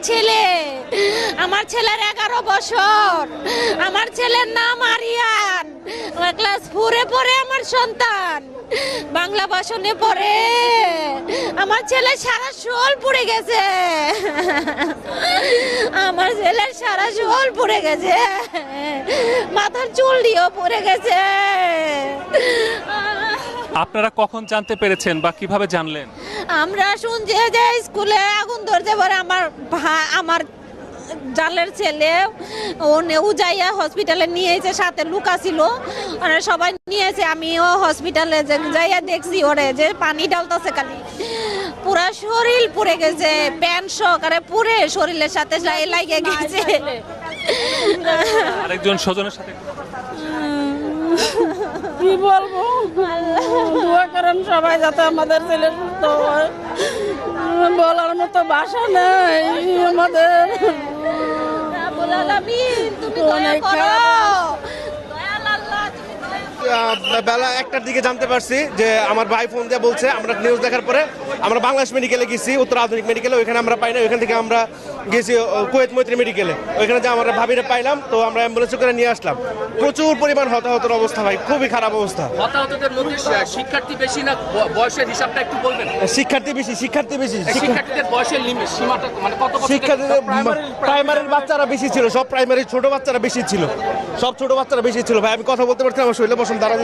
ছেলে, আমার ছেলের 11 বছর, আমার ছেলের নাম আরিয়ান, ক্লাস 4-এ পড়ে আমার সন্তান, বাংলা ভাষণে পড়ে। আমার ছেলে সারা শোল পুড়ে গেছে, আমার ছেলের সারা শোল পুড়ে গেছে, মাথার চুল দিয়েও পুড়ে গেছে। আপনারা কখন জানতে পেরেছেন বা কিভাবে জানলেন? আমরা শুনছি যে স্কুলে আগুন ধরতে পারে, আমার জালের ছেলে ও যাইয়া হসপিটালে নিয়েছে, সাথে লুকা ছিল, মানে সবাই নিয়েছে। আমিও হসপিটালে যাইয়া দেখছি ওরে যে পানি ডালতেছে, খালি পুরা শরীর পুড়ে গেছে, প্যান্ট সহকারে পুড়ে শরীরের সাথে লাগিয়ে গেছে। আরেকজন স্বজনের সাথে কি বলবো, দোয়া করেন সবাই যাতে আমাদের ছেলে সুস্থ হয়। বলার মতো ভাষা নেই আমাদের। তুমি দয়া করো, দয়াল আল্লাহ, তুমি দয়া বেলা 1টার দিকে জানতে পারছি যে আমার ভাই ফোন দিয়ে বলছে, আমরা নিউজ দেখার পরে আমরা বাংলাদেশ মেডিকেলে গেছি, উত্তর আধুনিক মেডিকেলে, ওইখানে আমরা পাই না, ওইখান থেকে আমরা গেছি কুয়েত মৈত্রী মেডিকেলে, ওইখানে যে আমরা ভাবিরে পাইলাম, তো আমরা অ্যাম্বুলেন্সে করে নিয়ে আসলাম। প্রচুর পরিমাণ হতাহতের অবস্থা ভাই, খুবই খারাপ অবস্থা। হতাহতদের মধ্যে শিক্ষার্থী বেশি না বয়সের হিসাবটা একটু বলবেন? শিক্ষার্থী বেশি। শিক্ষার্থীদের বয়সের লিমিট সীমাটা মানে কত বছর? শিক্ষার্থীদের প্রাইমারির বাচ্চারা বেশি ছিল, সব প্রাইমারি ছোট বাচ্চারা বেশি ছিল, সব ছোট বাচ্চারা বেশি ছিল ভাই। আমি কথা বলতে পারছি না, আমার শরীরে বসন্ত দাঁড়া